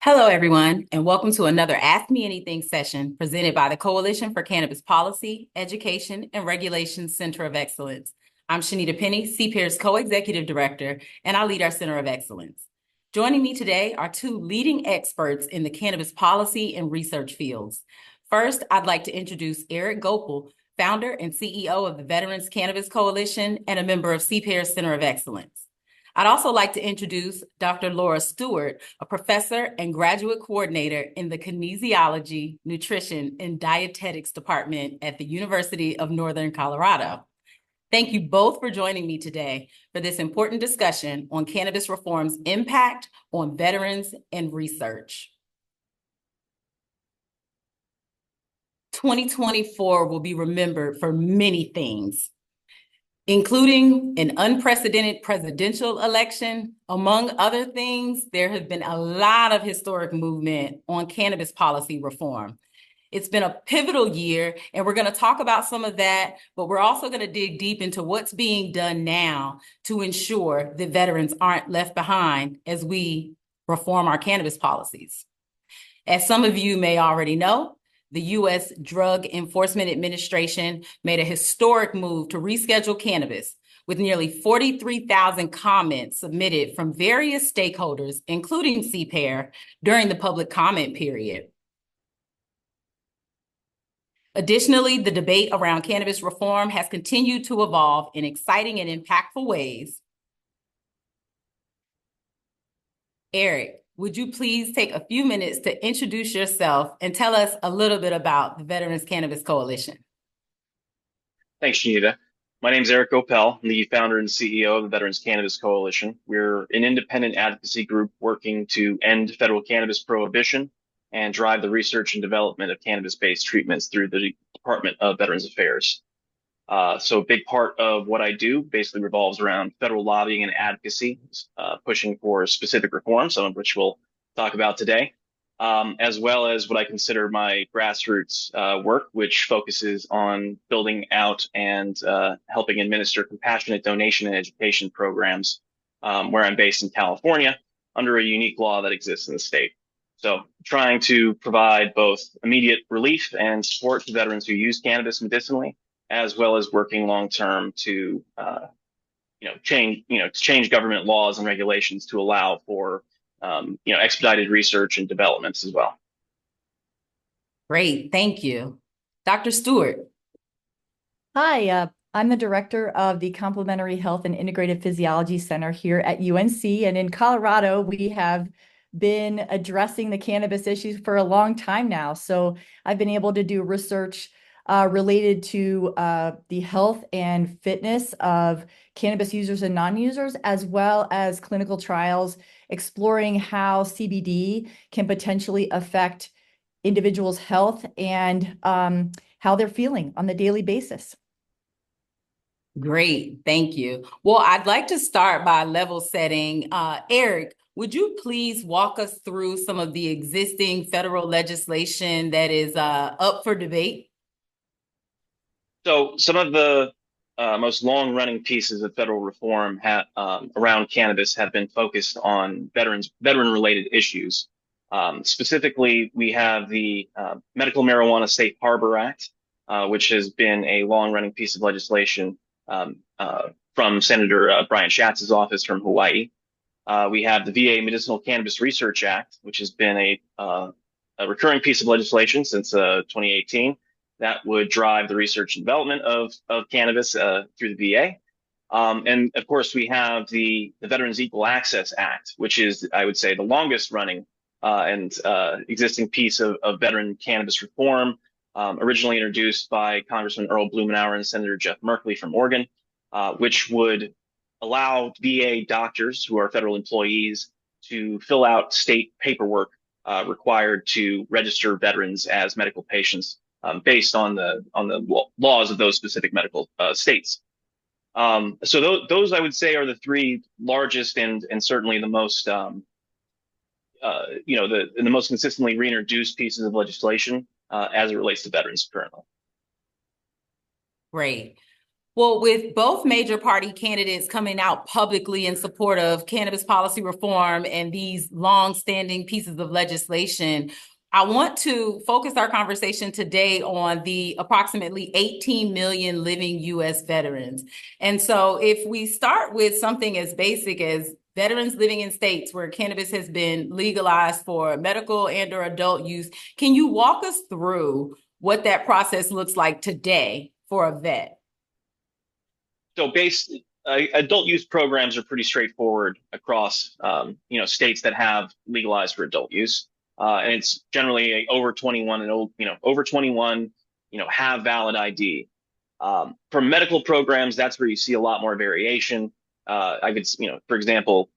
Hello, everyone, and welcome to another Ask Me Anything session presented by the Coalition for Cannabis Policy, Education, and Regulation Center of Excellence. I'm Shanita Penny, CPAIR's Co-Executive Director, and I lead our Center of Excellence. Joining me today are two leading experts in the cannabis policy and research fields. First, I'd like to introduce Eric Goepel, founder and CEO of the Veterans Cannabis Coalition and a member of CPAIR's Center of Excellence. I'd also like to introduce Dr. Laura Stewart, a professor and graduate coordinator in the Kinesiology, Nutrition, and Dietetics Department at the University of Northern Colorado. Thank you both for joining me today for this important discussion on cannabis reform's impact on veterans and research. 2024 will be remembered for many things, including an unprecedented presidential election. Among other things, there has been a lot of historic movement on cannabis policy reform. It's been a pivotal year, and we're going to talk about some of that, but we're also going to dig deep into what's being done now to ensure that veterans aren't left behind as we reform our cannabis policies. As some of you may already know, the U.S. Drug Enforcement Administration made a historic move to reschedule cannabis, with nearly 43,000 comments submitted from various stakeholders, including CPAIR, during the public comment period. Additionally, the debate around cannabis reform has continued to evolve in exciting and impactful ways. Eric, would you please take a few minutes to introduce yourself and tell us a little bit about the Veterans Cannabis Coalition? Thanks, Shanita. My name is Eric Goepel. I'm the founder and CEO of the Veterans Cannabis Coalition. We're an independent advocacy group working to end federal cannabis prohibition and drive the research and development of cannabis-based treatments through the Department of Veterans Affairs. So a big part of what I do basically revolves around federal lobbying and advocacy, pushing for specific reforms, some of which we'll talk about today, as well as what I consider my grassroots work, which focuses on building out and helping administer compassionate donation and education programs, where I'm based in California under a unique law that exists in the state. So trying to provide both immediate relief and support to veterans who use cannabis medicinally, as well as working long-term to, change government laws and regulations to allow for, expedited research and developments as well. Great, thank you. Dr. Stewart. Hi, I'm the director of the Complementary Health and Integrative Physiology Center here at UNC. And in Colorado, we have been addressing the cannabis issues for a long time now. So I've been able to do research related to the health and fitness of cannabis users and non-users, as well as clinical trials exploring how CBD can potentially affect individuals' health and how they're feeling on the daily basis. Great, thank you. Well, I'd like to start by level setting. Eric, would you please walk us through some of the existing federal legislation that is up for debate? So some of the most long-running pieces of federal reform around cannabis have been focused on veteran-related issues. Specifically, we have the Medical Marijuana Safe Harbor Act, which has been a long-running piece of legislation from Senator Brian Schatz's office from Hawaii. We have the VA Medicinal Cannabis Research Act, which has been a recurring piece of legislation since 2018 that would drive the research and development of cannabis through the VA. And of course, we have the Veterans Equal Access Act, which is, I would say, the longest running and existing piece of veteran cannabis reform, originally introduced by Congressman Earl Blumenauer and Senator Jeff Merkley from Oregon, which would allow VA doctors who are federal employees to fill out state paperwork required to register veterans as medical patients based on the laws of those specific medical states. So those I would say are the three largest and certainly the most the most consistently reintroduced pieces of legislation as it relates to veterans currently. Great. Well, with both major party candidates coming out publicly in support of cannabis policy reform and these long-standing pieces of legislation, I want to focus our conversation today on the approximately 18 million living U.S. veterans. And so if we start with something as basic as veterans living in states where cannabis has been legalized for medical and or adult use, can you walk us through what that process looks like today for a vet? So adult use programs are pretty straightforward across states that have legalized for adult use, and it's generally over 21 and over 21, have valid ID. For medical programs, that's where you see a lot more variation. For example,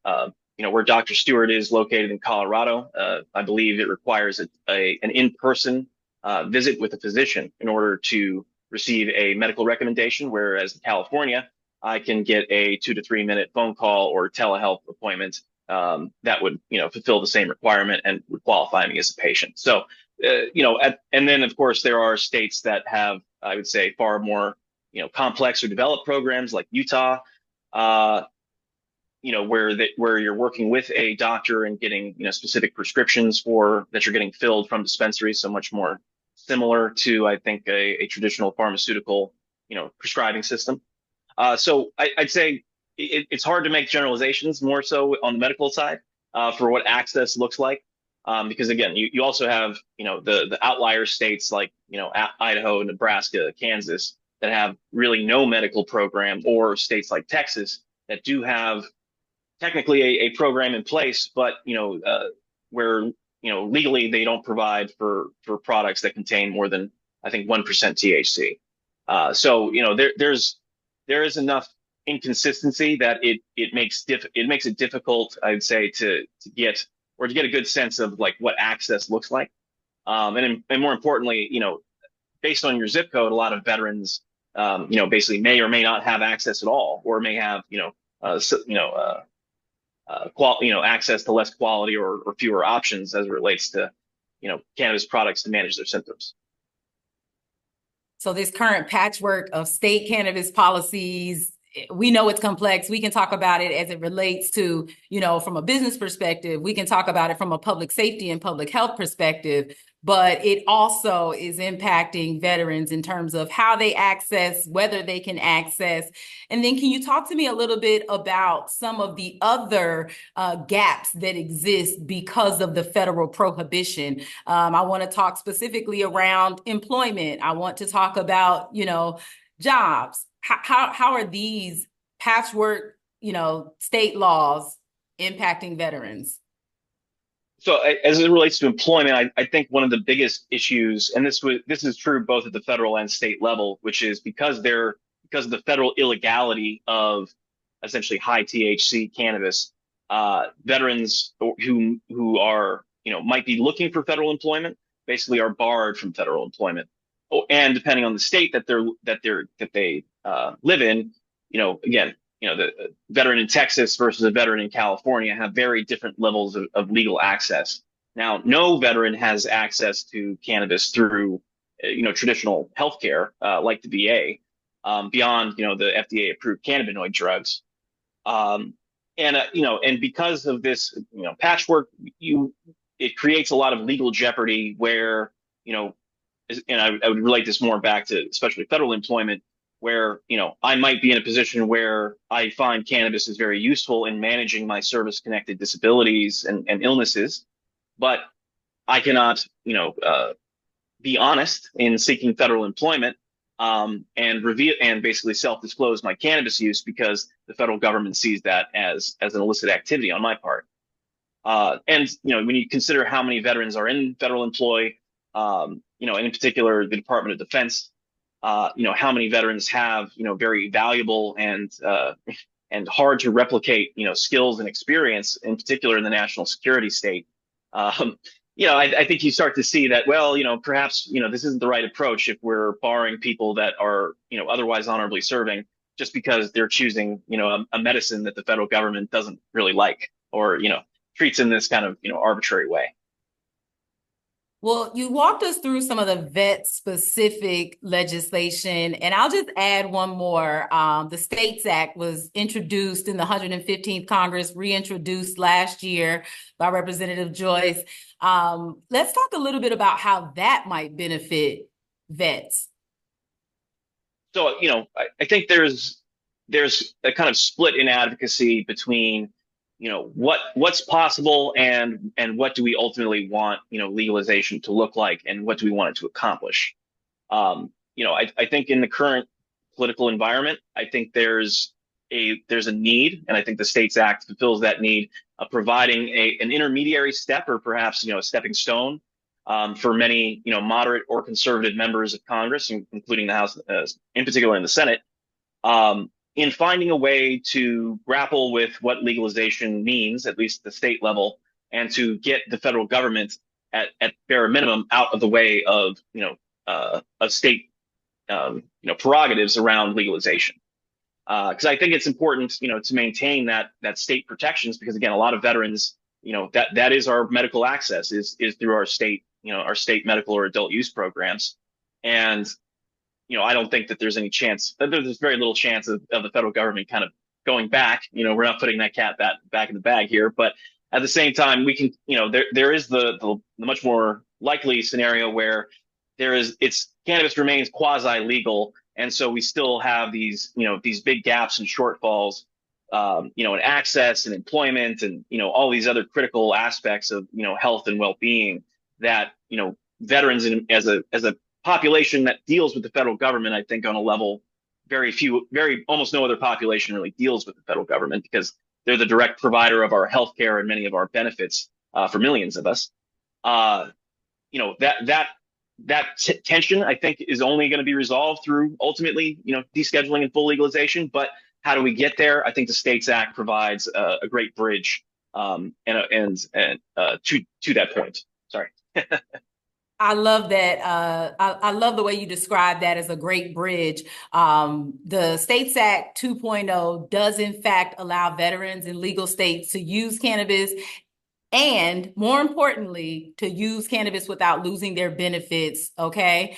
where Dr. Stewart is located in Colorado, I believe it requires an in-person visit with a physician in order to receive a medical recommendation, whereas in California, I can get a 2 to 3 minute phone call or telehealth appointment that would, fulfill the same requirement and would qualify me as a patient. So, and then of course there are states that have, I would say, far more, complex or developed programs like Utah, where you're working with a doctor and getting, specific prescriptions that you're getting filled from dispensaries. So much more similar to, I think, a traditional pharmaceutical, prescribing system. So I'd say it's hard to make generalizations, more so on the medical side, for what access looks like. Because again, you also have, the outlier states like, Idaho, Nebraska, Kansas that have really no medical program, or states like Texas that do have technically a program in place, but, where, legally they don't provide for products that contain more than, I think, 1% THC. So, there is enough inconsistency that it makes it difficult, I'd say, to get a good sense of like what access looks like. And more importantly, based on your zip code, a lot of veterans, basically may or may not have access at all, or may have, access to less quality or fewer options as it relates to, cannabis products to manage their symptoms. So this current patchwork of state cannabis policies, we know it's complex. We can talk about it as it relates to, from a business perspective. We can talk about it from a public safety and public health perspective, but it also is impacting veterans in terms of how they access, whether they can access. And then can you talk to me a little bit about some of the other gaps that exist because of the federal prohibition? I want to talk specifically around employment. I want to talk about, jobs. How are these patchwork, state laws impacting veterans? So as it relates to employment, I think one of the biggest issues, and this is true both at the federal and state level, which is because of the federal illegality of essentially high THC cannabis, veterans who are, might be looking for federal employment basically are barred from federal employment. Oh, and depending on the state that they live in, again, the veteran in Texas versus a veteran in California have very different levels of legal access. Now, no veteran has access to cannabis through, traditional healthcare, like the VA, beyond, the FDA approved cannabinoid drugs. And because of this, patchwork, it creates a lot of legal jeopardy where, and I would relate this more back to especially federal employment, where, I might be in a position where I find cannabis is very useful in managing my service-connected disabilities and illnesses, but I cannot, be honest in seeking federal employment, and reveal and basically self-disclose my cannabis use because the federal government sees that as an illicit activity on my part. And when you consider how many veterans are in federal employ, and in particular the Department of Defense, how many veterans have, very valuable and hard to replicate, skills and experience, in particular in the national security state. I think you start to see that, well, perhaps, this isn't the right approach if we're barring people that are, otherwise honorably serving just because they're choosing, a medicine that the federal government doesn't really like or, treats in this kind of, arbitrary way. Well, you walked us through some of the vet-specific legislation, and I'll just add one more. The States Act was introduced in the 115th Congress, reintroduced last year by Representative Joyce. Let's talk a little bit about how that might benefit vets. So, I think there's a kind of split in advocacy between, what's possible and what do we ultimately want, legalization to look like and what do we want it to accomplish. I think in the current political environment, I think there's a need, and I think the States Act fulfills that need of providing an intermediary step or perhaps, a stepping stone for many, moderate or conservative members of Congress, including the House, in particular in the Senate, in finding a way to grapple with what legalization means, at least at the state level, and to get the federal government at bare minimum out of the way of, of state, prerogatives around legalization. Because I think it's important, to maintain that state protections, because again, a lot of veterans, that is our medical access is through our state medical or adult use programs. And, I don't think that there's any chance, that there's very little chance of the federal government kind of going back. We're not putting that cat back in the bag here, but at the same time, we can, there is the much more likely scenario where cannabis remains quasi legal. And so we still have these big gaps and shortfalls, in access and employment and, all these other critical aspects of, health and well-being that, veterans as a population that deals with the federal government, I think on a level almost no other population really deals with the federal government because they're the direct provider of our healthcare and many of our benefits for millions of us. That tension, I think, is only going to be resolved through ultimately, descheduling and full legalization. But how do we get there? I think the States Act provides a great bridge to that point. Sorry. I love that. I love the way you describe that as a great bridge. The States Act 2.0 does, in fact, allow veterans in legal states to use cannabis and, more importantly, to use cannabis without losing their benefits, okay?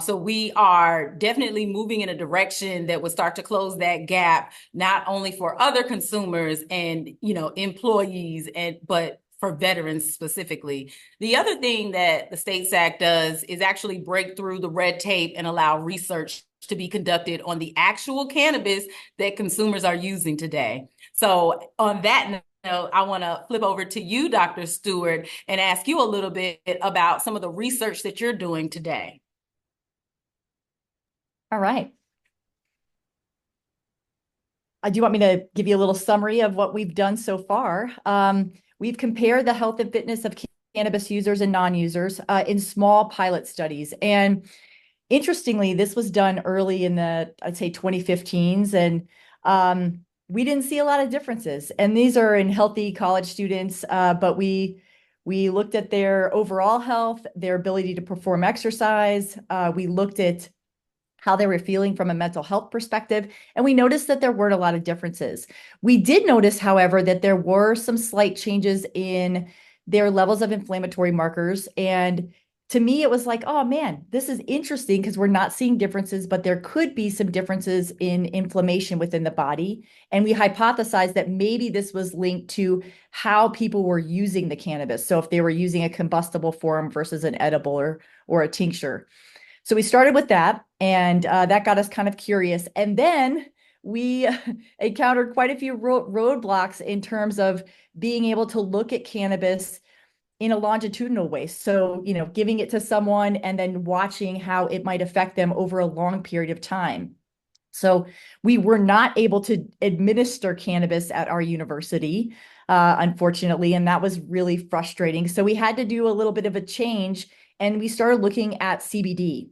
So we are definitely moving in a direction that would start to close that gap, not only for other consumers and, employees, but for veterans specifically. The other thing that the States Act does is actually break through the red tape and allow research to be conducted on the actual cannabis that consumers are using today. So on that note, I want to flip over to you, Dr. Stewart, and ask you a little bit about some of the research that you're doing today. All right. Do you want me to give you a little summary of what we've done so far? We've compared the health and fitness of cannabis users and non-users in small pilot studies. And interestingly, this was done early in the, I'd say, 2015s. And we didn't see a lot of differences. And these are in healthy college students, but we looked at their overall health, their ability to perform exercise. We looked at how they were feeling from a mental health perspective. And we noticed that there weren't a lot of differences. We did notice, however, that there were some slight changes in their levels of inflammatory markers. And to me, it was like, oh man, this is interesting because we're not seeing differences, but there could be some differences in inflammation within the body. And we hypothesized that maybe this was linked to how people were using the cannabis. So if they were using a combustible form versus an edible or a tincture. So we started with that, and that got us kind of curious. And then we encountered quite a few roadblocks in terms of being able to look at cannabis in a longitudinal way. So, giving it to someone and then watching how it might affect them over a long period of time. So we were not able to administer cannabis at our university, unfortunately, and that was really frustrating. So we had to do a little bit of a change, and we started looking at CBD.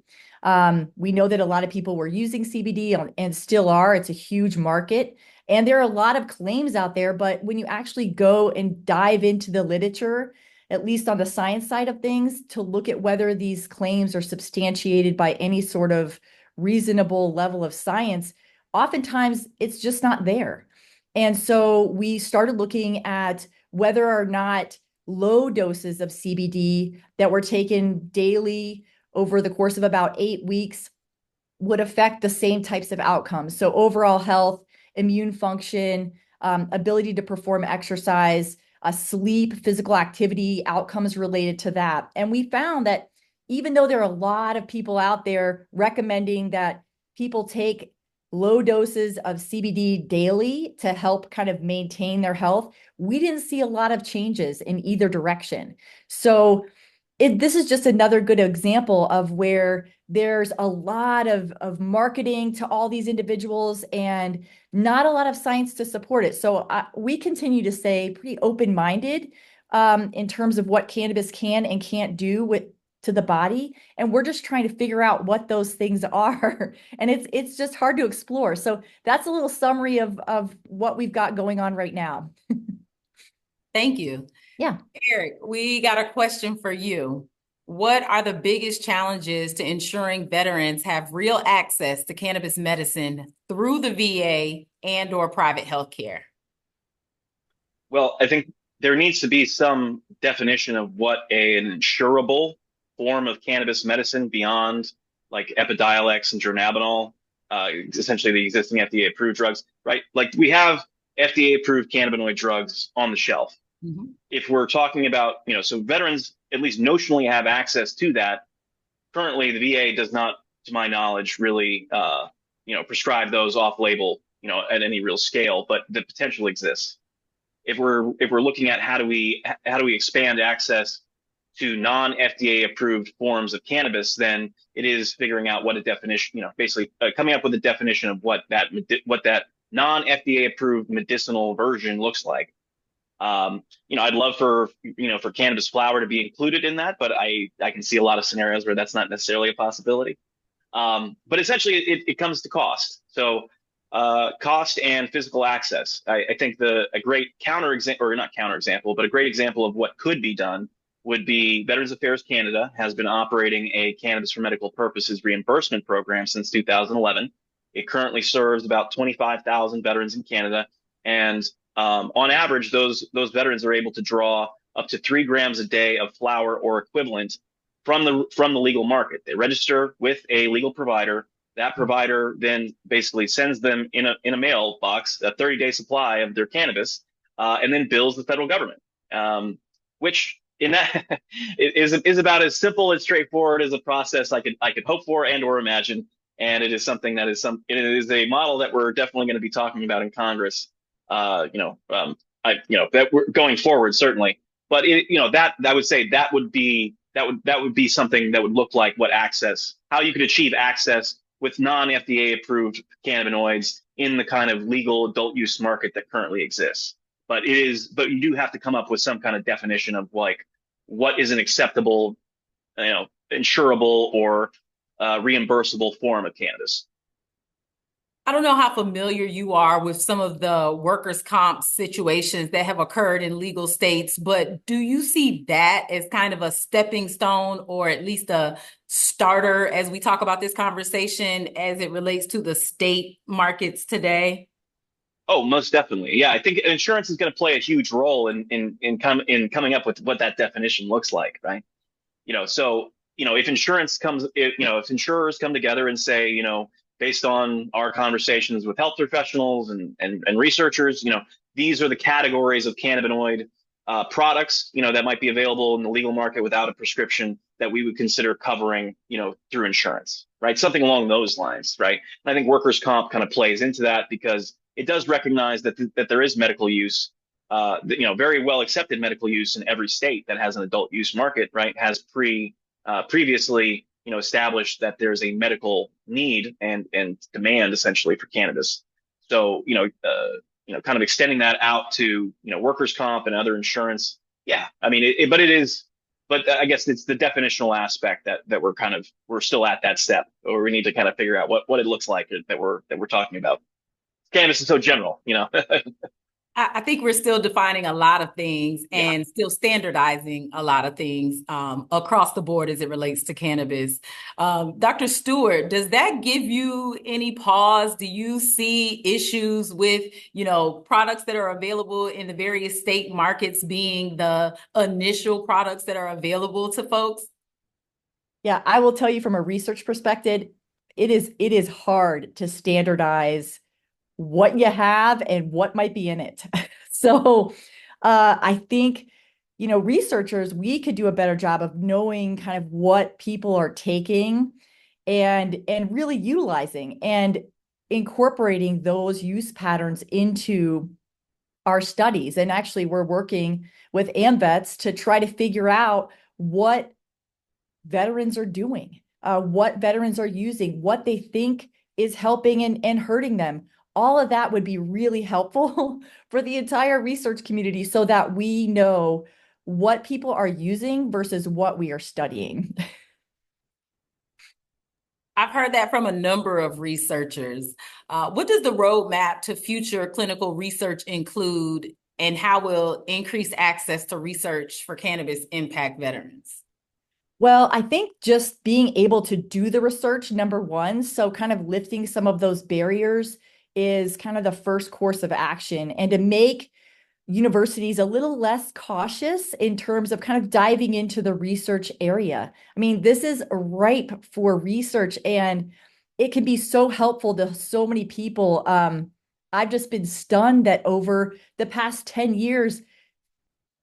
We know that a lot of people were using CBD and still are. It's a huge market. And there are a lot of claims out there, but when you actually go and dive into the literature, at least on the science side of things, to look at whether these claims are substantiated by any sort of reasonable level of science, oftentimes it's just not there. And so we started looking at whether or not low doses of CBD that were taken daily over the course of about 8 weeks would affect the same types of outcomes. So overall health, immune function, ability to perform exercise, sleep, physical activity, outcomes related to that. And we found that even though there are a lot of people out there recommending that people take low doses of CBD daily to help kind of maintain their health, we didn't see a lot of changes in either direction. So this is just another good example of where there's a lot of marketing to all these individuals and not a lot of science to support it. So we continue to stay pretty open-minded in terms of what cannabis can and can't do to the body. And we're just trying to figure out what those things are. And it's just hard to explore. So that's a little summary of what we've got going on right now. Thank you. Yeah. Eric, we got a question for you. What are the biggest challenges to ensuring veterans have real access to cannabis medicine through the VA and/or private healthcare? Well, I think there needs to be some definition of what an insurable form of cannabis medicine beyond like Epidiolex and Dronabinol, essentially the existing FDA approved drugs, right? Like we have FDA approved cannabinoid drugs on the shelf. Mm-hmm. If we're talking about, so veterans at least notionally have access to that. Currently, the VA does not, to my knowledge, really, prescribe those off-label, at any real scale, but the potential exists. If we're looking at how do we expand access to non-FDA approved forms of cannabis, then it is figuring out what a definition, basically coming up with a definition of what that non-FDA approved medicinal version looks like. I'd love for cannabis flower to be included in that, but I can see a lot of scenarios where that's not necessarily a possibility. But essentially it comes to cost. So cost and physical access. I think a great but a great example of what could be done would be Veterans Affairs Canada has been operating a cannabis for medical purposes reimbursement program since 2011. It currently serves about 25,000 veterans in Canada, and on average, those veterans are able to draw up to 3 grams a day of flower or equivalent from the legal market. They register with a legal provider. That provider then basically sends them in a mailbox a 30-day supply of their cannabis, and then bills the federal government, which in that is about as simple and straightforward as a process I could hope for and or imagine. And it is something it is a model that we're definitely going to be talking about in Congress. That we're going forward certainly, but that I would say that would be something that would look like how you could achieve access with non-FDA approved cannabinoids in the kind of legal adult use market that currently exists. But you do have to come up with some kind of definition of like what is an acceptable, insurable or reimbursable form of cannabis. I don't know how familiar you are with some of the workers' comp situations that have occurred in legal states, but do you see that as kind of a stepping stone or at least a starter as we talk about this conversation as it relates to the state markets today? Oh, most definitely. Yeah, I think insurance is going to play a huge role in coming up with what that definition looks like, right? If insurers come together and say, based on our conversations with health professionals and researchers, these are the categories of cannabinoid products, that might be available in the legal market without a prescription that we would consider covering, through insurance, right? Something along those lines, right? And I think workers' comp kind of plays into that because it does recognize that there is medical use, very well accepted medical use in every state that has an adult use market, right? Has previously established that there's a medical need and demand essentially for cannabis. So, kind of extending that out to, workers' comp and other insurance. Yeah, I mean, but I guess it's the definitional aspect that we're still at that step, or we need to kind of figure out what it looks like that we're talking about. Cannabis is so general, I think we're still defining a lot of things Yeah. and still standardizing a lot of things across the board as it relates to cannabis. Dr. Stewart, does that give you any pause? Do you see issues with, products that are available in the various state markets being the initial products that are available to folks? Yeah, I will tell you from a research perspective, it is hard to standardize what you have and what might be in it. So I think, researchers, we could do a better job of knowing kind of what people are taking and really utilizing and incorporating those use patterns into our studies. And actually, we're working with AMVETS to try to figure out what veterans are doing, what veterans are using, what they think is helping and hurting them. All of that would be really helpful for the entire research community so that we know what people are using versus what we are studying. I've heard that from a number of researchers. What does the roadmap to future clinical research include, and how will increased access to research for cannabis impact veterans? Well, I think just being able to do the research, number one, so kind of lifting some of those barriers is kind of the first course of action, and to make universities a little less cautious in terms of kind of diving into the research area. I mean, this is ripe for research and it can be so helpful to so many people. I've just been stunned that over the past 10 years,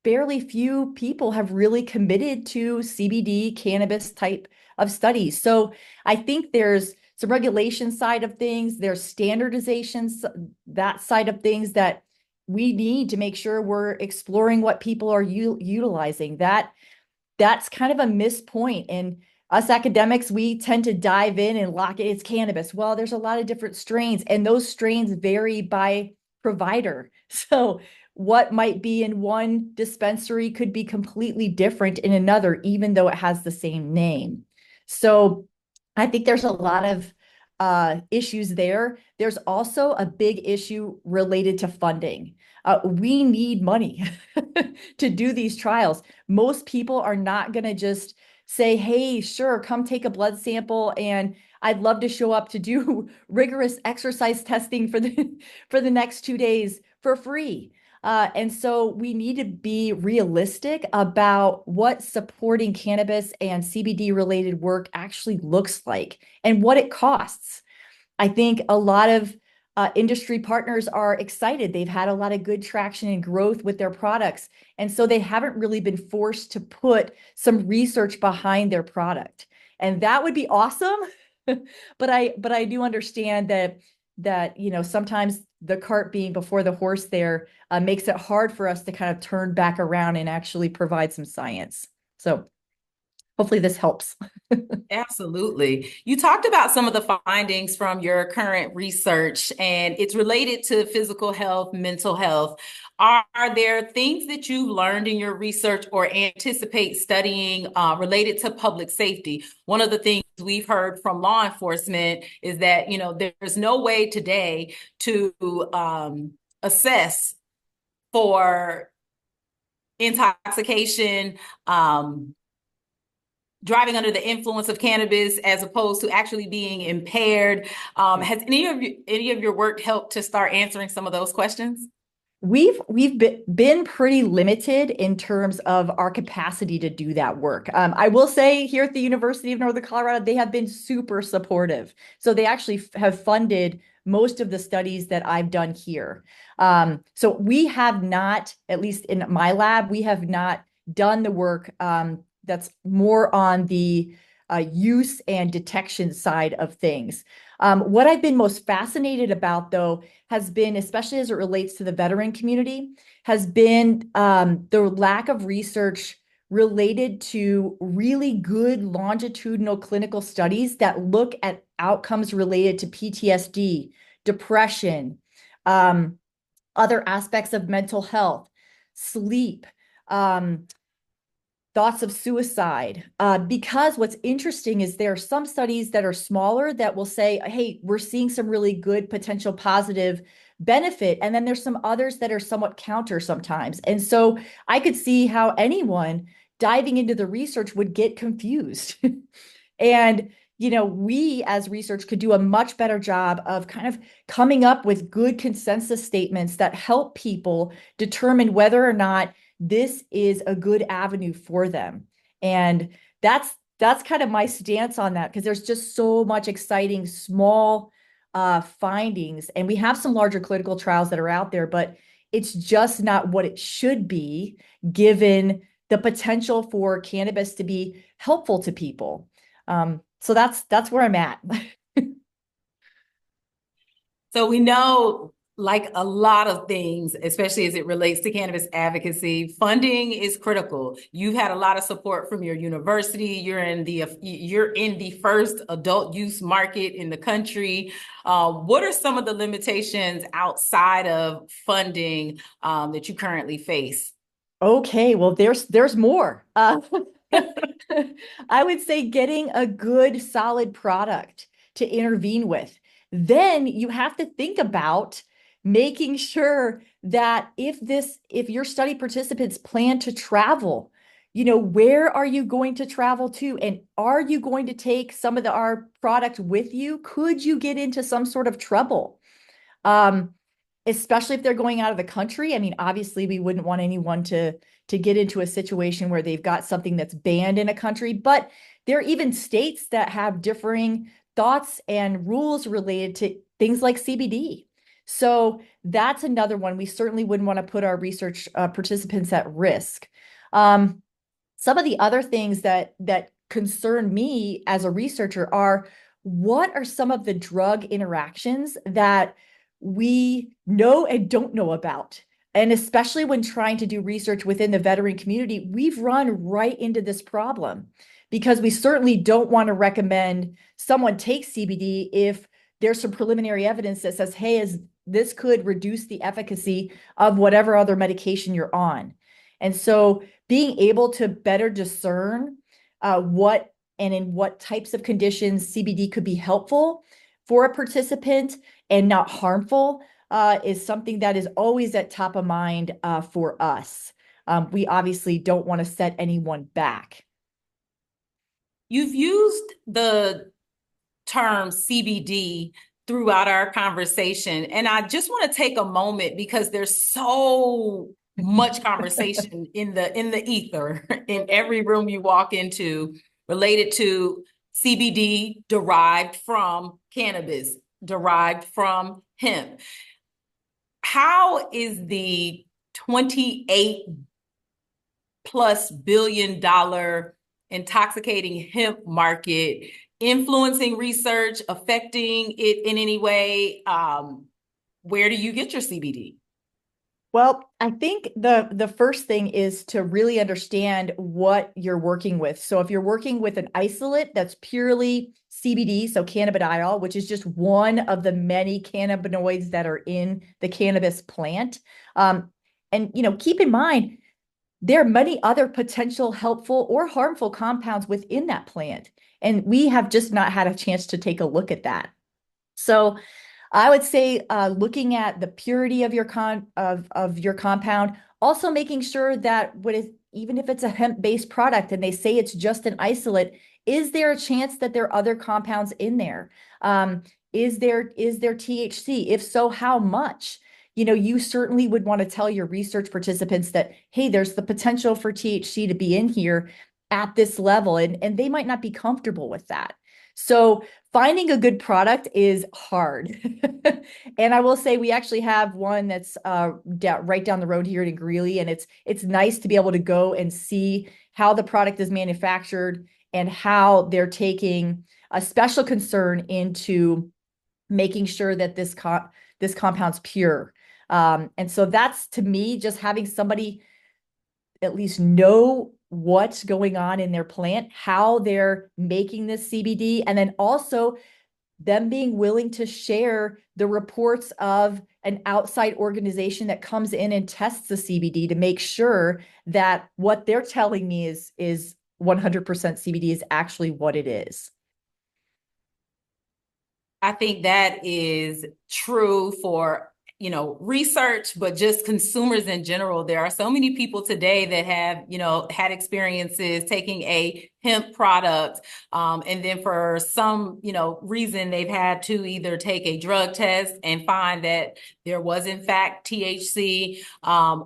fairly few people have really committed to CBD cannabis type of studies. So I think there's some regulation side of things, there's standardizations, that side of things that we need to make sure we're exploring what people are utilizing. That's kind of a missed point. And us academics, we tend to dive in and lock it. It's cannabis. Well, there's a lot of different strains, and those strains vary by provider. So what might be in one dispensary could be completely different in another, even though it has the same name. So I think there's a lot of issues there. There's also a big issue related to funding. We need money to do these trials. Most people are not going to just say, hey, sure, come take a blood sample and I'd love to show up to do rigorous exercise testing for the next 2 days for free. And so we need to be realistic about what supporting cannabis and CBD related work actually looks like and what it costs. I think a lot of industry partners are excited. They've had a lot of good traction and growth with their products. And so they haven't really been forced to put some research behind their product. And that would be awesome. But I do understand that sometimes the cart being before the horse there makes it hard for us to kind of turn back around and actually provide some science. So hopefully this helps. Absolutely. You talked about some of the findings from your current research, and it's related to physical health, mental health. Are there things that you've learned in your research or anticipate studying related to public safety? One of the things we've heard from law enforcement is that, there's no way today to assess for intoxication, driving under the influence of cannabis as opposed to actually being impaired. Has any of your work helped to start answering some of those questions? We've been pretty limited in terms of our capacity to do that work. I will say here at the University of Northern Colorado, they have been super supportive. So they actually have funded most of the studies that I've done here. So we have not, at least in my lab, we have not done the work that's more on the use and detection side of things. What I've been most fascinated about, though, has been, especially as it relates to the veteran community, has been the lack of research related to really good longitudinal clinical studies that look at outcomes related to PTSD, depression, other aspects of mental health, sleep, thoughts of suicide. Because what's interesting is there are some studies that are smaller that will say, hey, we're seeing some really good potential positive benefit. And then there's some others that are somewhat counter sometimes. And so I could see how anyone diving into the research would get confused. And, we as research could do a much better job of kind of coming up with good consensus statements that help people determine whether or not this is a good avenue for them. And that's kind of my stance on that, because there's just so much exciting small findings, and we have some larger clinical trials that are out there, but it's just not what it should be given the potential for cannabis to be helpful to people. So that's where I'm at. So we know, like a lot of things, especially as it relates to cannabis advocacy, funding is critical. You've had a lot of support from your university. You're in the first adult use market in the country. What are some of the limitations outside of funding that you currently face? Okay, well, there's more. I would say getting a good, solid product to intervene with. Then you have to think about making sure that if your study participants plan to travel, where are you going to travel to? And are you going to take some of our product with you? Could you get into some sort of trouble? Especially if they're going out of the country. I mean, obviously we wouldn't want anyone to get into a situation where they've got something that's banned in a country, but there are even states that have differing thoughts and rules related to things like CBD. So that's another one. We certainly wouldn't want to put our research participants at risk. Some of the other things that concern me as a researcher are, what are some of the drug interactions that we know and don't know about? And especially when trying to do research within the veteran community, we've run right into this problem, because we certainly don't want to recommend someone take CBD if there's some preliminary evidence that says, hey, this could reduce the efficacy of whatever other medication you're on. And so being able to better discern what and in what types of conditions CBD could be helpful for a participant and not harmful is something that is always at top of mind for us. We obviously don't want to set anyone back. You've used the term CBD throughout our conversation, and I just want to take a moment, because there's so much conversation in the ether in every room you walk into related to CBD derived from cannabis, derived from hemp. How is the $28+ billion intoxicating hemp market influencing research, affecting it in any way? Where do you get your CBD? Well, I think the first thing is to really understand what you're working with. So if you're working with an isolate that's purely CBD, so cannabidiol, which is just one of the many cannabinoids that are in the cannabis plant. And keep in mind, there are many other potential helpful or harmful compounds within that plant. And we have just not had a chance to take a look at that. So I would say looking at the purity of your compound, also making sure that even if it's a hemp-based product and they say it's just an isolate, is there a chance that there are other compounds in there? Is there THC? If so, how much? You certainly would want to tell your research participants that, hey, there's the potential for THC to be in here at this level, and they might not be comfortable with that. So finding a good product is hard. And I will say we actually have one that's right down the road here in Greeley, and it's nice to be able to go and see how the product is manufactured and how they're taking a special concern into making sure that this compound's pure. And so that's, to me, just having somebody at least know what's going on in their plant, how they're making this CBD, and then also them being willing to share the reports of an outside organization that comes in and tests the CBD to make sure that what they're telling me is 100% CBD is actually what it is. I think that is true for research, but just consumers in general. There are so many people today that have, had experiences taking a hemp product, and then for some, reason they've had to either take a drug test and find that there was in fact THC,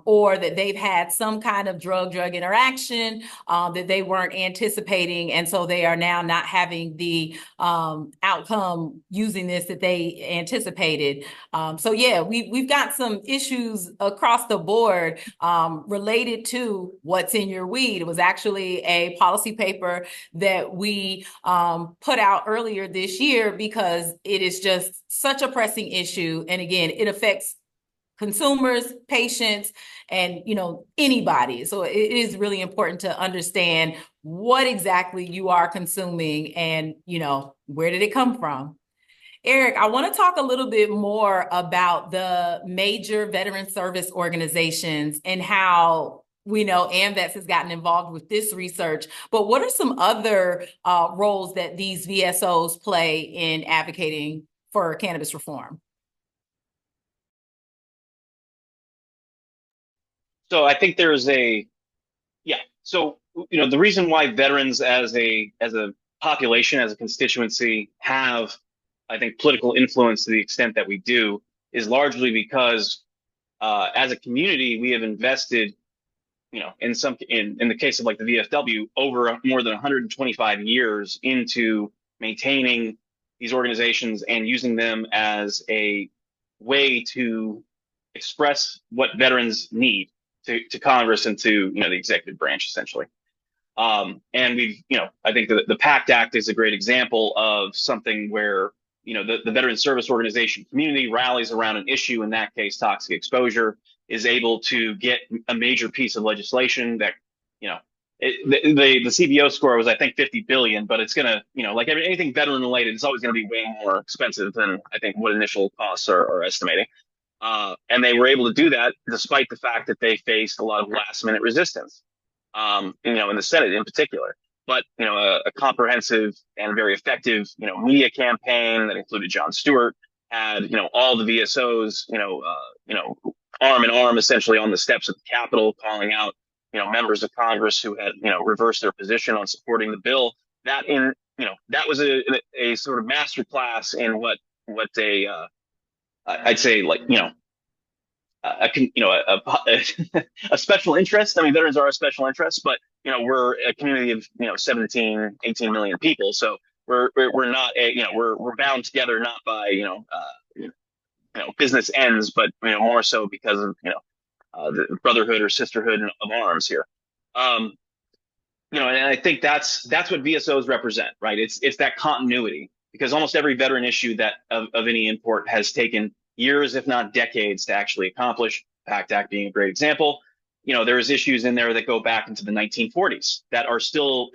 or that they've had some kind of drug interaction that they weren't anticipating, and so they are now not having the outcome using this that they anticipated. So yeah, we've got some issues across the board related to what's in your weed. It was actually a policy paper that we put out earlier this year because it is just such a pressing issue. And again, it affects consumers, patients, and anybody. So it is really important to understand what exactly you are consuming and where did it come from. Eric, I want to talk a little bit more about the major veteran service organizations and how we know AMVETS has gotten involved with this research, but what are some other roles that these VSOs play in advocating for cannabis reform? So I think so the reason why veterans as a population, as a constituency, have, I think, political influence to the extent that we do is largely because as a community we have invested, in the case of like the VFW, over more than 125 years into maintaining these organizations and using them as a way to express what veterans need to Congress and to the executive branch, essentially. And we've, I think the PACT Act is a great example of something where the Veterans Service Organization community rallies around an issue, in that case toxic exposure, is able to get a major piece of legislation that the CBO score was, I think, 50 billion, but it's gonna, like anything veteran related, it's always going to be way more expensive than I think what initial costs are estimating. And they were able to do that despite the fact that they faced a lot of last minute resistance, in the Senate in particular. But, a comprehensive and very effective, media campaign that included John Stewart, had, all the VSOs, arm in arm, essentially on the steps of the Capitol, calling out, members of Congress who had, reversed their position on supporting the bill. That was a sort of masterclass in what I'd say, like, a special interest. I mean, veterans are a special interest, but we're a community of 17, 18 million people, so we're not we're bound together not by business ends, but more so because of the brotherhood or sisterhood of arms here. And I think that's what VSOs represent, right? It's that continuity, because almost every veteran issue that of any import has taken years, if not decades, to actually accomplish. PACT Act being a great example. There's issues in there that go back into the 1940s that are still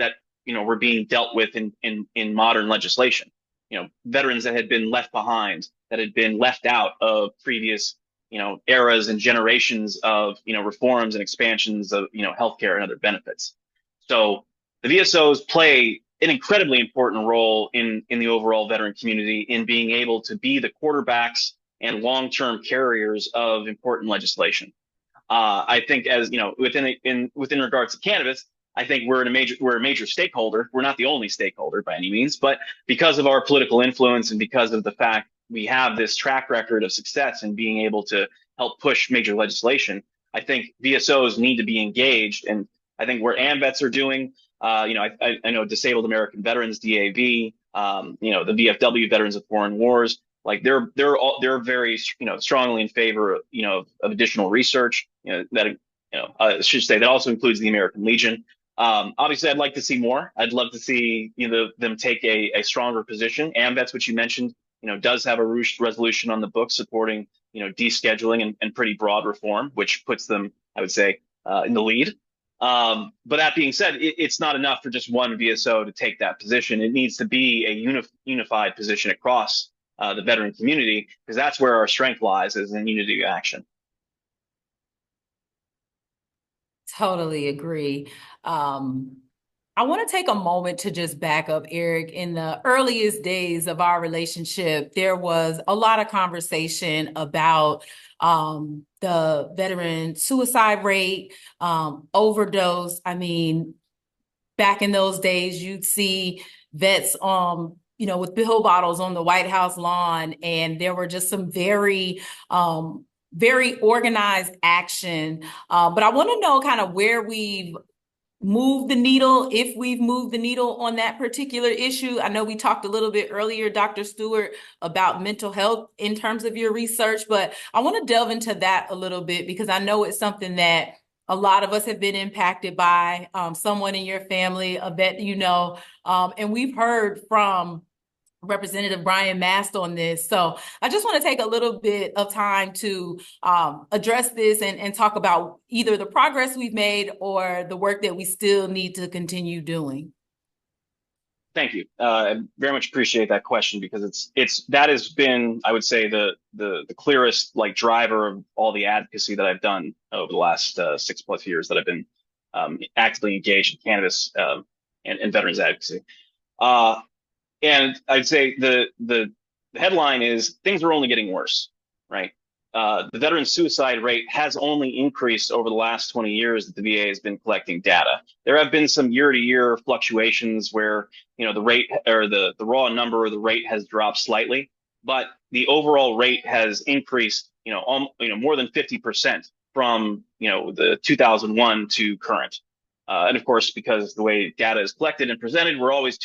were being dealt with in modern legislation. Veterans that had been left behind, that had been left out of previous eras and generations of reforms and expansions of healthcare and other benefits. So the VSOs play an incredibly important role in the overall veteran community in being able to be the quarterbacks and long-term carriers of important legislation. I think, as within regards to cannabis, I think we're a major stakeholder. We're not the only stakeholder by any means, but because of our political influence and because of the fact we have this track record of success in being able to help push major legislation, I think VSOs need to be engaged. And I think where AMVETS are doing, I know Disabled American Veterans, DAV, the VFW, Veterans of Foreign Wars, like they're very strongly in favor of additional research. I should say that also includes the American Legion. Obviously, I'd like to see more. I'd love to see them take a stronger position. AMVETS, which you mentioned, does have a resolution on the books supporting descheduling and pretty broad reform, which puts them, I would say, in the lead. But that being said, it's not enough for just one VSO to take that position. It needs to be a unified position across the veteran community, because that's where our strength lies, is in unity of action. Totally agree. I want to take a moment to just back up, Eric. In the earliest days of our relationship, there was a lot of conversation about the veteran suicide rate, overdose. I mean, back in those days, you'd see vets, with pill bottles on the White House lawn, and there were just some very organized action. But I want to know kind of where we've moved the needle, if we've moved the needle on that particular issue. I know we talked a little bit earlier, Dr. Stewart, about mental health in terms of your research, but I want to delve into that a little bit because I know it's something that a lot of us have been impacted by, someone in your family, a vet, and we've heard from Representative Brian Mast on this. So I just want to take a little bit of time to address this and talk about either the progress we've made or the work that we still need to continue doing. Thank you. I very much appreciate that question because that has been, I would say, the clearest driver of all the advocacy that I've done over the last 6+ years that I've been actively engaged in cannabis and veterans advocacy. And I'd say the headline is things are only getting worse, right? The veteran suicide rate has only increased over the last 20 years that the VA has been collecting data. There have been some year-to-year fluctuations where the rate or the raw number or the rate has dropped slightly, but the overall rate has increased more than 50% from the 2001 to current. And of course, because the way data is collected and presented, we're always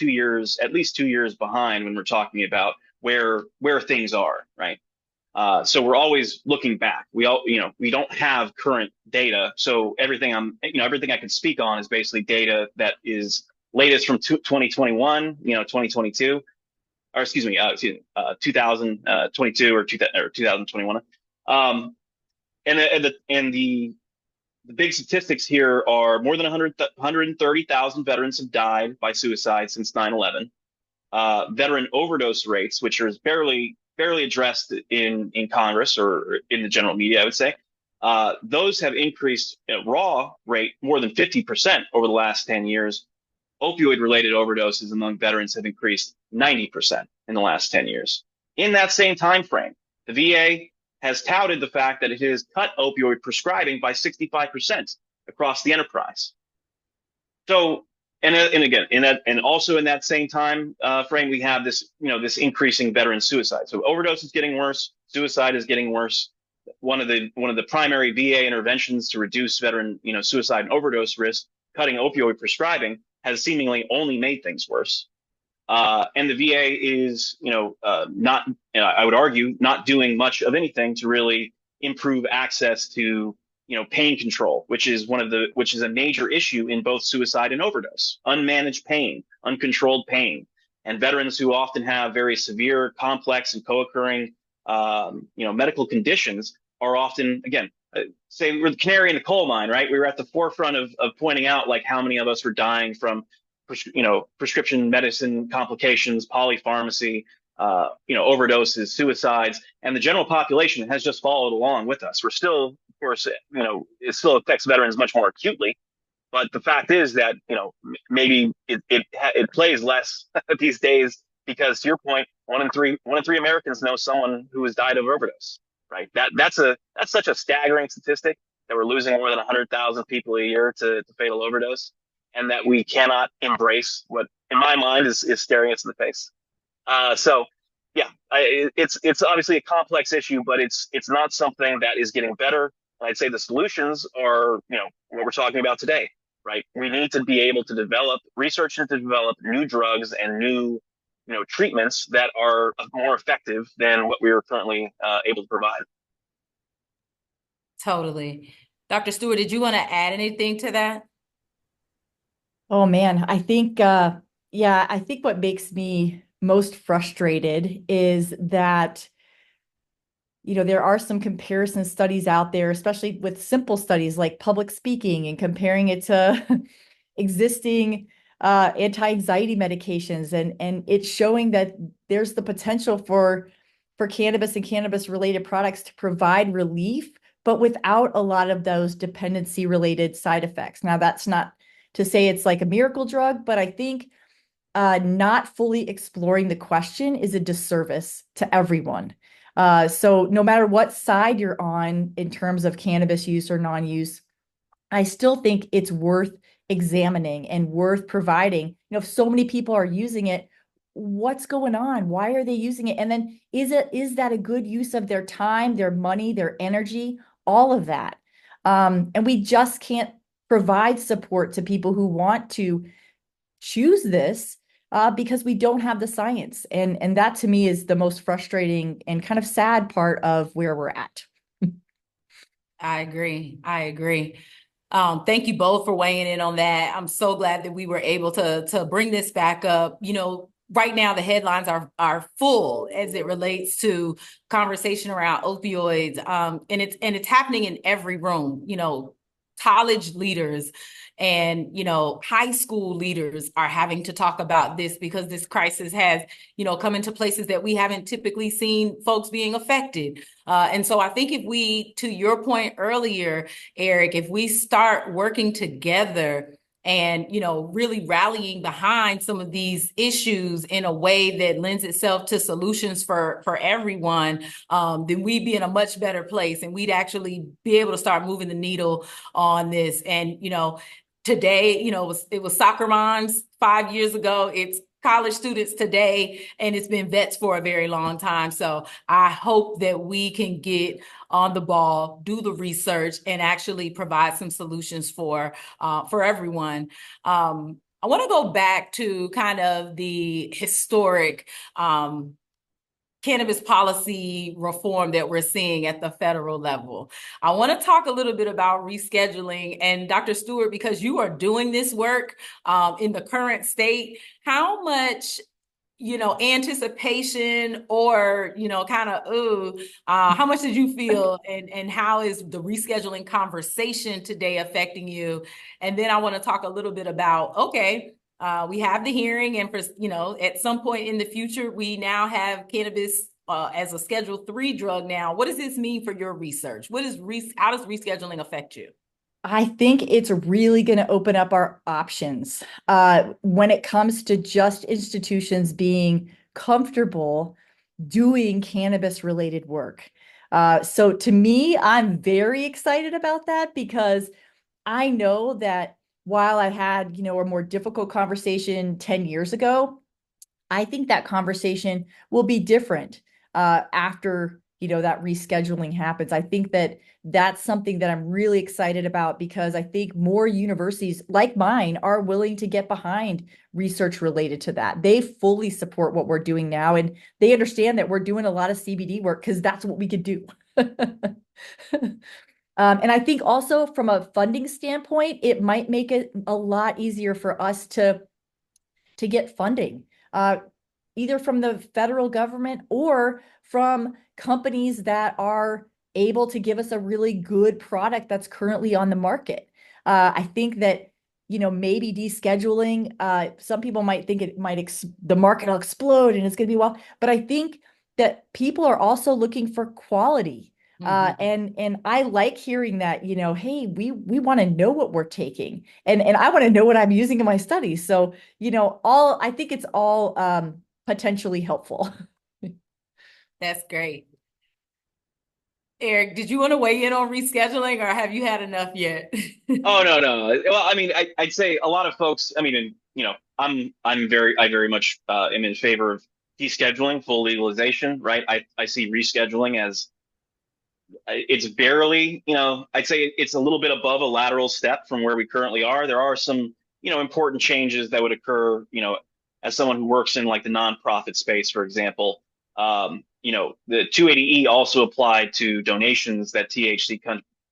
at least 2 years behind when we're talking about where things are, right? So we're always looking back. We don't have current data. So everything I can speak on is basically data that is latest from 2021, 2022, or 2022 or 2021. And the big statistics here are more than 130,000 veterans have died by suicide since 9/11. Veteran overdose rates, which are barely addressed in Congress or in the general media, I would say, those have increased at raw rate more than 50% over the last 10 years. Opioid-related overdoses among veterans have increased 90% in the last 10 years. In that same time frame, the VA has touted the fact that it has cut opioid prescribing by 65% across the enterprise. So, and again, also in that same time frame, we have this increasing veteran suicide. So overdose is getting worse, suicide is getting worse. One of the primary VA interventions to reduce veteran suicide and overdose risk, cutting opioid prescribing, has seemingly only made things worse. And the VA is, not, I would argue, not doing much of anything to really improve access to, pain control, which is a major issue in both suicide and overdose. Unmanaged pain, uncontrolled pain, and veterans who often have very severe, complex, and co-occurring, medical conditions are often, again, say we're the canary in the coal mine, right? We were at the forefront of pointing out how many of us were dying from prescription medicine complications, polypharmacy, overdoses, suicides, and the general population has just followed along with us. We're still, of course, it still affects veterans much more acutely, but the fact is that maybe it plays less these days because, to your point, one in three Americans know someone who has died of overdose. Right? That's such a staggering statistic that we're losing more than 100,000 people a year to fatal overdose, and that we cannot embrace what, in my mind, is staring us in the face. So, yeah, it's obviously a complex issue, but it's not something that is getting better. I'd say the solutions are, what we're talking about today, right? We need to be able to develop research and to develop new drugs and new, treatments that are more effective than what we are currently able to provide. Totally. Dr. Stewart, did you want to add anything to that? Oh man, I think I think what makes me most frustrated is that there are some comparison studies out there, especially with simple studies like public speaking and comparing it to existing anti-anxiety medications, and it's showing that there's the potential for cannabis and cannabis related products to provide relief, but without a lot of those dependency related side effects. Now, that's not to say it's like a miracle drug, but I think not fully exploring the question is a disservice to everyone. So no matter what side you're on in terms of cannabis use or non-use, I still think it's worth examining and worth providing. If so many people are using it, what's going on? Why are they using it? And then is that a good use of their time, their money, their energy, all of that? And we just can't provide support to people who want to choose this because we don't have the science. And that to me is the most frustrating and kind of sad part of where we're at. I agree. I agree. Thank you both for weighing in on that. I'm so glad that we were able to bring this back up. Right now the headlines are full as it relates to conversation around opioids. And it's happening in every room. College leaders and high school leaders are having to talk about this because this crisis has come into places that we haven't typically seen folks being affected. And so I think if we, to your point earlier, Eric, if we start working together and really rallying behind some of these issues in a way that lends itself to solutions for everyone, then we'd be in a much better place, and we'd actually be able to start moving the needle on this. And today, it was soccer moms 5 years ago. It's college students today, and it's been vets for a very long time. So I hope that we can get on the ball, do the research, and actually provide some solutions for everyone. I want to go back to kind of the historic cannabis policy reform that we're seeing at the federal level. I want to talk a little bit about rescheduling. And Dr. Stewart, because you are doing this work in the current state, how much anticipation or how much did you feel, and how is the rescheduling conversation today affecting you? And then I want to talk a little bit about, okay, we have the hearing, and for at some point in the future, we now have cannabis as a Schedule III drug. Now, what does this mean for your research? How does rescheduling affect you? I think it's really going to open up our options when it comes to just institutions being comfortable doing cannabis related work. So to me, I'm very excited about that because I know that while I had, a more difficult conversation 10 years ago, I think that conversation will be different after, that rescheduling happens. I think that that's something that I'm really excited about because I think more universities like mine are willing to get behind research related to that. They fully support what we're doing now, and they understand that we're doing a lot of CBD work because that's what we could do. And I think also from a funding standpoint, it might make it a lot easier for us to get funding, either from the federal government or from companies that are able to give us a really good product that's currently on the market. I think that, maybe descheduling, some people might think the market will explode and it's going to be but I think that people are also looking for quality. And I like hearing that, hey, we want to know what we're taking, and I want to know what I'm using in my studies. So, I think it's all potentially helpful. That's great. Eric, did you want to weigh in on rescheduling, or have you had enough yet? Oh, no. Well, I mean, I'd say a lot of folks, I mean, and I very much am in favor of descheduling, full legalization, right? I see rescheduling as it's barely, I'd say it's a little bit above a lateral step from where we currently are. There are some, important changes that would occur, as someone who works in like the nonprofit space, for example. The 280E also applied to donations that THC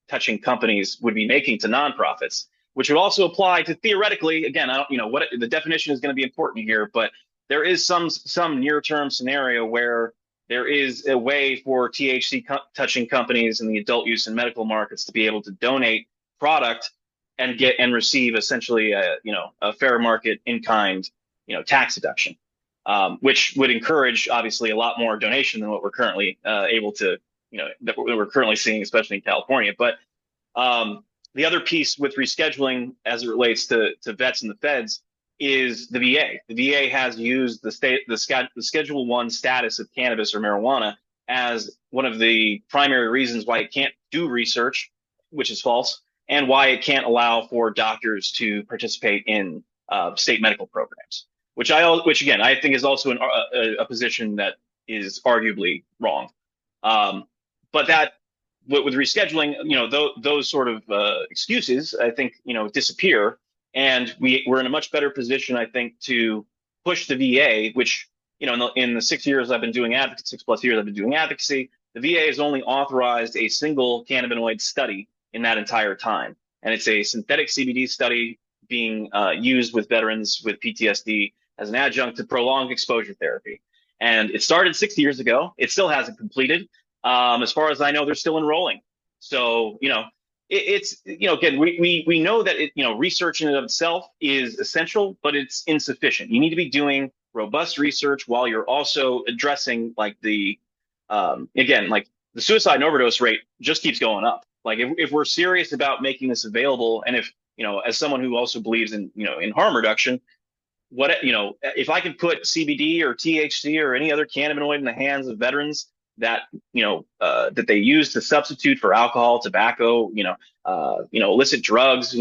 touching companies would be making to nonprofits, which would also apply to, theoretically, again, I don't, what the definition is going to be important here, but there is some near-term scenario where there is a way for THC touching companies in the adult use and medical markets to be able to donate product and get and receive essentially a fair market in kind, tax deduction, which would encourage obviously a lot more donation than what we're currently able to, that we're currently seeing, especially in California. But The other piece with rescheduling as it relates to vets and the feds is the VA. The VA has used the Schedule 1 status of cannabis or marijuana as one of the primary reasons why it can't do research, which is false, and why it can't allow for doctors to participate in state medical programs, which again, I think is also a position that is arguably wrong. But that with rescheduling, those sort of excuses, I think, disappear. And we're in a much better position, I think, to push the VA, which, in the 6 years I've been doing advocacy, 6+ years I've been doing advocacy, the VA has only authorized a single cannabinoid study in that entire time. And it's a synthetic CBD study being used with veterans with PTSD as an adjunct to prolonged exposure therapy. And it started 6 years ago. It still hasn't completed. As far as I know, they're still enrolling. So, again, we know that research in and of itself is essential, but it's insufficient. You need to be doing robust research while you're also addressing the suicide and overdose rate just keeps going up. Like if we're serious about making this available, and if, as someone who also believes in harm reduction, if I can put CBD or THC or any other cannabinoid in the hands of veterans that that they use to substitute for alcohol, tobacco, illicit drugs,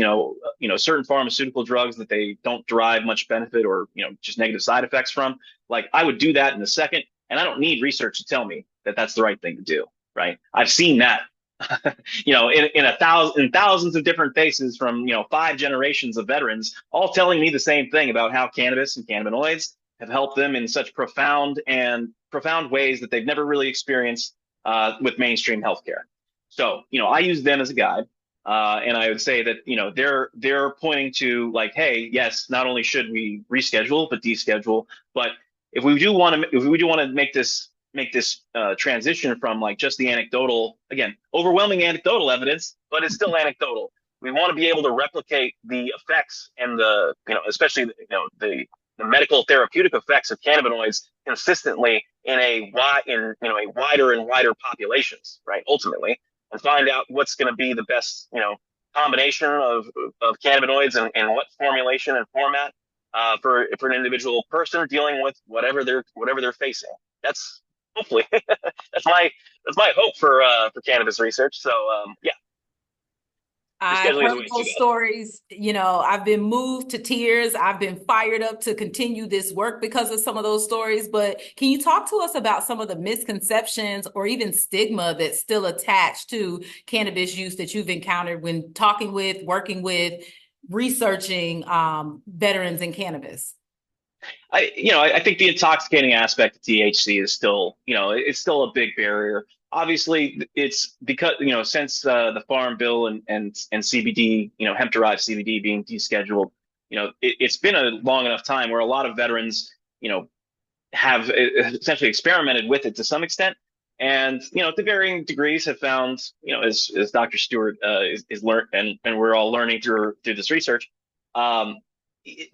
certain pharmaceutical drugs that they don't derive much benefit or just negative side effects from, like I would do that in a second, and I don't need research to tell me that that's the right thing to do. Right? I've seen that, in thousands of different faces from 5 generations of veterans, all telling me the same thing about how cannabis and cannabinoids have helped them in such profound ways that they've never really experienced with mainstream healthcare. So, I use them as a guide, and I would say that they're pointing to hey, yes, not only should we reschedule but deschedule, but if we do want to make this transition from just the anecdotal, again, overwhelming anecdotal evidence, but it's still anecdotal. We want to be able to replicate the effects and especially the medical therapeutic effects of cannabinoids consistently in wider and wider populations, right? Ultimately, and find out what's going to be the best, combination of cannabinoids and what formulation and format for an individual person dealing with whatever they're facing. That's hopefully that's my hope for cannabis research. So yeah. I've heard those stories. I've been moved to tears. I've been fired up to continue this work because of some of those stories. But can you talk to us about some of the misconceptions or even stigma that's still attached to cannabis use that you've encountered when working with, researching veterans and cannabis? I think the intoxicating aspect of THC is still, it's still a big barrier. Obviously, it's because, since the Farm Bill and CBD, hemp-derived CBD being descheduled, it's been a long enough time where a lot of veterans, have essentially experimented with it to some extent. And, to varying degrees have found, as Dr. Stewart is learned, and we're all learning through this research, kind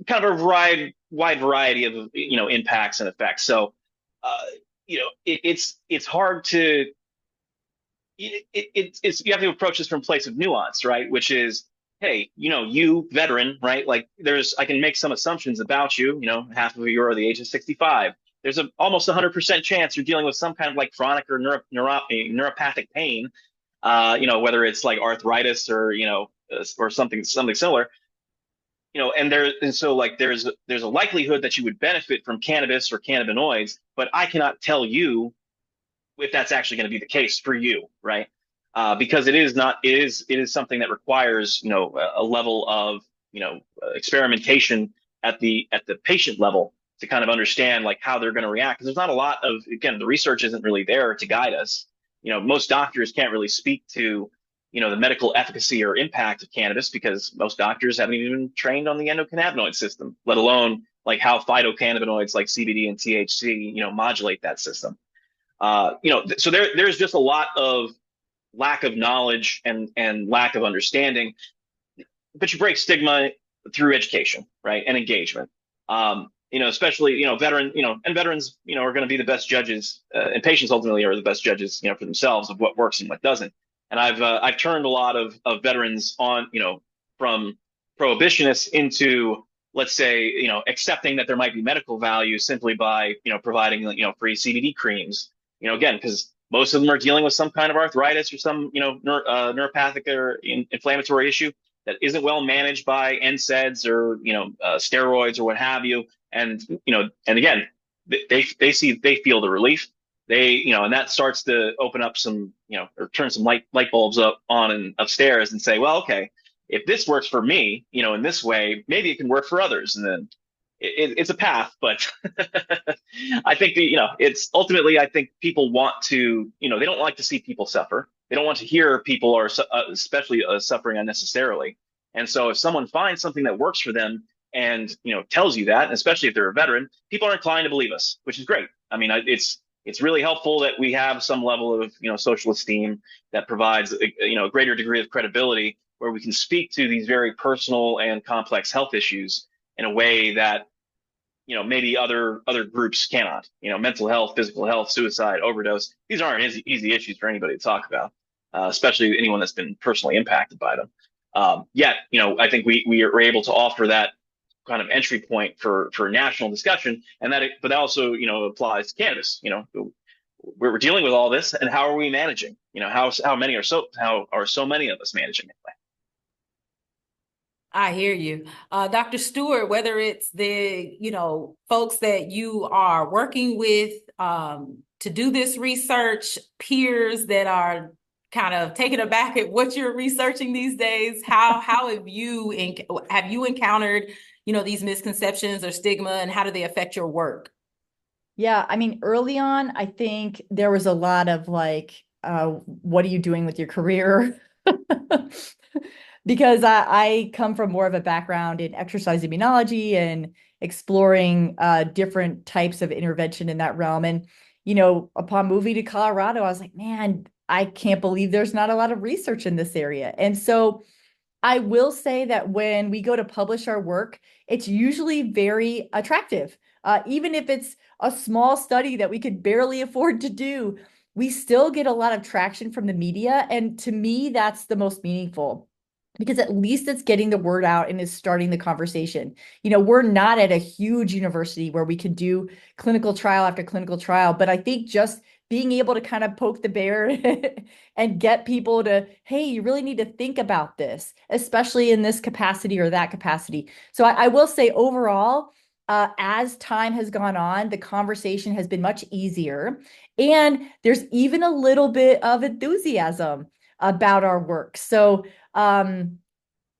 of a wide variety of, impacts and effects. So, it's hard to, it's you have to approach this from a place of nuance, right? Which is, hey, you veteran, right? I can make some assumptions about you. Half of you are the age of 65. There's almost 100% chance you're dealing with some kind of chronic or neuropathic pain, whether it's arthritis or or something similar. So there's a likelihood that you would benefit from cannabis or cannabinoids, but I cannot tell you if that's actually going to be the case for you, right? Because it is something that requires a level of experimentation at the patient level to kind of understand how they're going to react. Because there's not a lot of, again, the research isn't really there to guide us. Most doctors can't really speak to the medical efficacy or impact of cannabis because most doctors haven't even been trained on the endocannabinoid system, let alone how phytocannabinoids like CBD and THC modulate that system. So there's just a lot of lack of knowledge and lack of understanding, but you break stigma through education, right? And engagement. Especially, veterans are going to be the best judges, and patients ultimately are the best judges, for themselves of what works and what doesn't. And I've turned a lot of veterans on, from prohibitionists into, let's say, accepting that there might be medical value simply by, providing, free CBD creams, again, because most of them are dealing with some kind of arthritis or some, neuropathic or inflammatory issue that isn't well managed by NSAIDs or, steroids or what have you. And, and again, they feel the relief. And that starts to open up some, or turn some light bulbs on and upstairs and say, well, okay, if this works for me, in this way, maybe it can work for others. And then it's a path, but I think it's ultimately, I think people want to, they don't like to see people suffer. They don't want to hear people are especially suffering unnecessarily. And so if someone finds something that works for them and, tells you that, and especially if they're a veteran, people are inclined to believe us, which is great. I mean, it's really helpful that we have some level of, social esteem that provides, a greater degree of credibility where we can speak to these very personal and complex health issues in a way that, maybe other groups cannot. Mental health, physical health, suicide, overdose. These aren't easy issues for anybody to talk about, especially anyone that's been personally impacted by them. Yet, I think we are able to offer that kind of entry point for national discussion, and but that also applies to cannabis. We're dealing with all this, and how are we managing? How are so many of us managing it? I hear you. Dr. Stewart, whether it's the, folks that you are working with to do this research, peers that are kind of taken aback at what you're researching these days, how have you encountered, these misconceptions or stigma, and how do they affect your work? Yeah, I mean, early on, I think there was a lot of like, what are you doing with your career? Because I come from more of a background in exercise immunology and exploring different types of intervention in that realm. And, upon moving to Colorado, I was like, man, I can't believe there's not a lot of research in this area. And so I will say that when we go to publish our work, it's usually very attractive. Even if it's a small study that we could barely afford to do, we still get a lot of traction from the media. And to me, that's the most meaningful, because at least it's getting the word out and is starting the conversation. We're not at a huge university where we can do clinical trial after clinical trial, but I think just being able to kind of poke the bear and get people to, hey, you really need to think about this, especially in this capacity or that capacity. So I will say overall, as time has gone on, the conversation has been much easier. And there's even a little bit of enthusiasm about our work. So I'm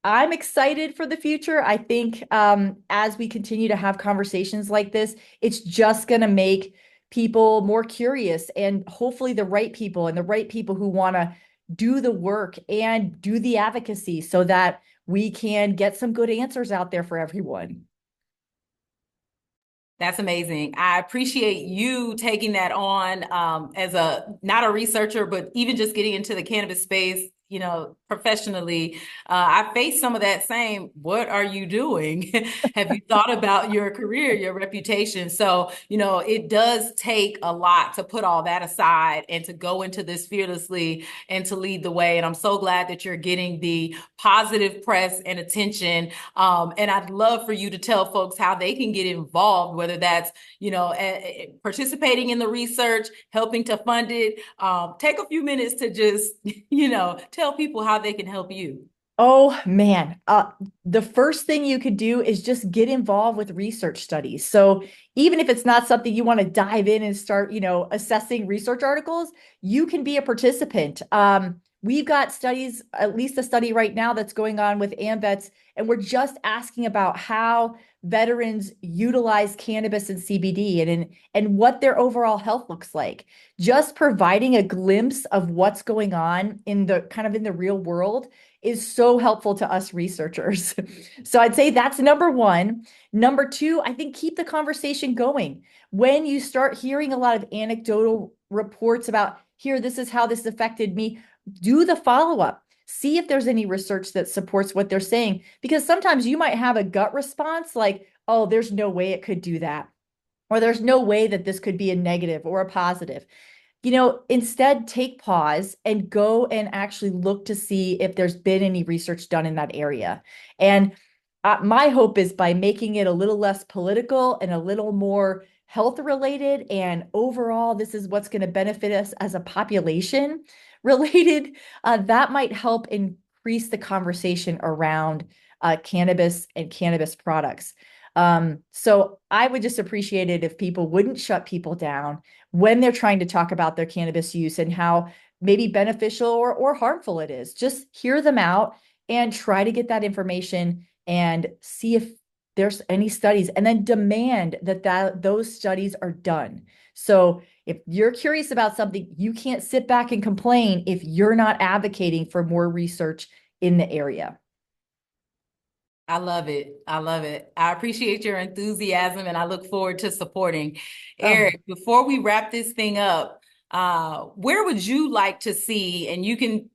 excited for the future. I think as we continue to have conversations like this, it's just going to make people more curious, and hopefully the right people who want to do the work and do the advocacy so that we can get some good answers out there for everyone. That's amazing. I appreciate you taking that on as not a researcher, but even just getting into the cannabis space, professionally. I face some of that same, what are you doing? Have you thought about your career, your reputation? So, it does take a lot to put all that aside and to go into this fearlessly and to lead the way. And I'm so glad that you're getting the positive press and attention. And I'd love for you to tell folks how they can get involved, whether that's, participating in the research, helping to fund it. Take a few minutes to just, tell people how they can help you. Oh man, the first thing you could do is just get involved with research studies. So even if it's not something you want to dive in and start, assessing research articles, you can be a participant. We've got studies, at least a study right now that's going on with AMVETS, and we're just asking about how veterans utilize cannabis and CBD and what their overall health looks like. Just providing a glimpse of what's going on in the real world is so helpful to us researchers. So I'd say that's number one. Number two, I think keep the conversation going. When you start hearing a lot of anecdotal reports about, here, this is how this affected me, do the follow-up. See if there's any research that supports what they're saying, because sometimes you might have a gut response like, oh, there's no way it could do that, or there's no way that this could be a negative or a positive. instead take pause and go and actually look to see if there's been any research done in that area. And my hope is by making it a little less political and a little more health related, and overall, this is what's going to benefit us as a population related, that might help increase the conversation around cannabis and cannabis products. So I would just appreciate it if people wouldn't shut people down when they're trying to talk about their cannabis use and how maybe beneficial or harmful it is. Just hear them out and try to get that information and see if there's any studies, and then demand that those studies are done. So if you're curious about something, you can't sit back and complain if you're not advocating for more research in the area. I love it. I love it. I appreciate your enthusiasm and I look forward to supporting. Eric, before we wrap this thing up, where would you like to see, and you can,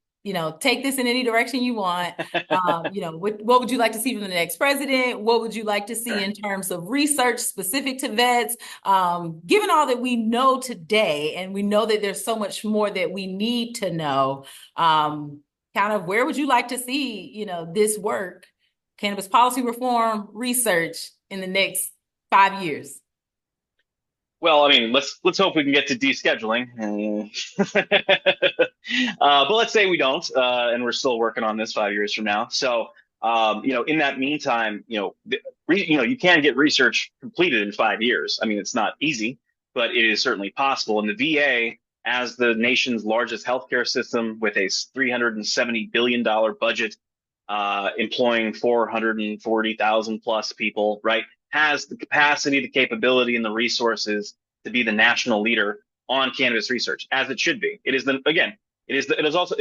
take this in any direction you want, what would you like to see from the next president? What would you like to see in terms of research specific to vets? Given all that we know today, and we know that there's so much more that we need to know, kind of where would you like to see, this work? Cannabis policy reform research in the next 5 years? Well, I mean, let's hope we can get to descheduling. But let's say we don't, and we're still working on this 5 years from now. So, in that meantime, you can get research completed in 5 years. I mean, it's not easy, but it is certainly possible. And the VA, as the nation's largest healthcare system with a $370 billion budget, employing 440,000 plus people, right, has the capacity, the capability, and the resources to be the national leader on cannabis research, as it should be. It is also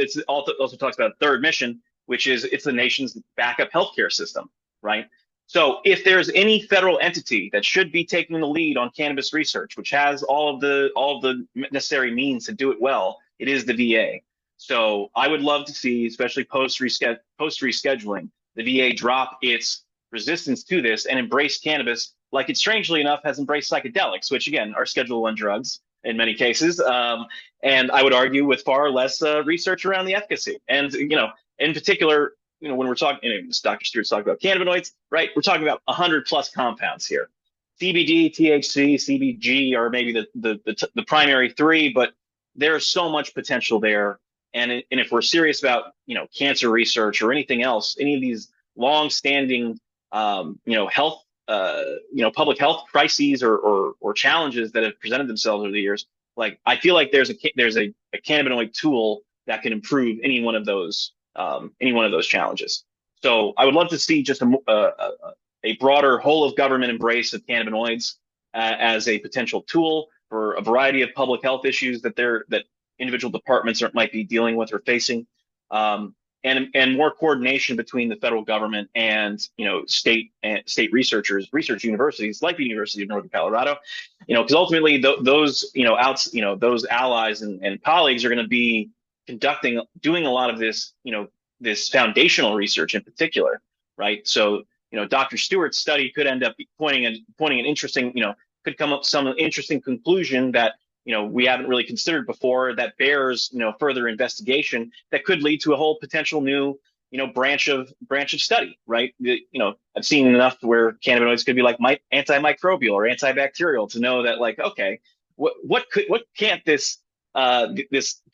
talks about third mission, which is it's the nation's backup healthcare system, right? So if there's any federal entity that should be taking the lead on cannabis research, which has all of the necessary means to do it well, it is the VA. So I would love to see, especially post rescheduling, the VA drop its resistance to this and embrace cannabis like it strangely enough has embraced psychedelics, which again are Schedule I drugs in many cases. And I would argue with far less research around the efficacy. And, in particular, when we're talking, Dr. Stewart's talking about cannabinoids, right? We're talking about 100 plus compounds here. CBD, THC, CBG are maybe the primary three, but there's so much potential there. And if we're serious about, cancer research or anything else, any of these long-standing, health, public health crises or challenges that have presented themselves over the years, like I feel like there's a cannabinoid tool that can improve any one of those challenges. So I would love to see just a broader whole of government embrace of cannabinoids as a potential tool for a variety of public health issues that individual departments might be dealing with or facing, and more coordination between the federal government and state research universities like the University of Northern Colorado, because ultimately those allies and colleagues are going to be doing a lot of this this foundational research in particular, right? So Dr. Stewart's study could end up pointing an interesting could come up some interesting conclusion that we haven't really considered before that bears, further investigation that could lead to a whole potential new, branch of study, right? I've seen enough where cannabinoids could be like antimicrobial or antibacterial to know that, like, okay, what can't this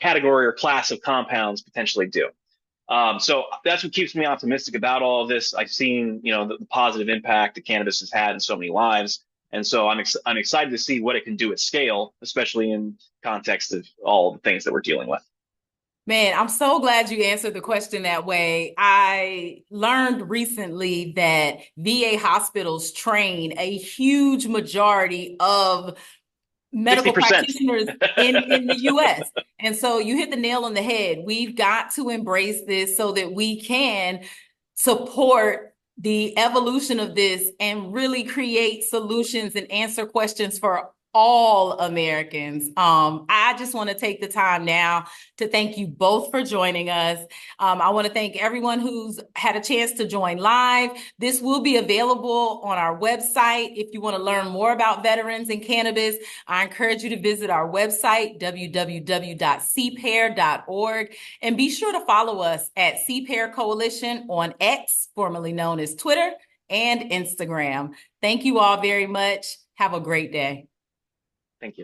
category or class of compounds potentially do? So that's what keeps me optimistic about all of this. I've seen, the positive impact that cannabis has had in so many lives. And so I'm excited to see what it can do at scale, especially in context of all the things that we're dealing with. Man, I'm so glad you answered the question that way. I learned recently that VA hospitals train a huge majority of medical 60%. practitioners in the US. And so you hit the nail on the head. We've got to embrace this so that we can support the evolution of this and really create solutions and answer questions for all Americans. I just want to take the time now to thank you both for joining us. I want to thank everyone who's had a chance to join live. This will be available on our website. If you want to learn more about veterans and cannabis, I encourage you to visit our website, www.cpair.org, and be sure to follow us at CPAIR Coalition on X, formerly known as Twitter, and Instagram. Thank you all very much. Have a great day. Thank you.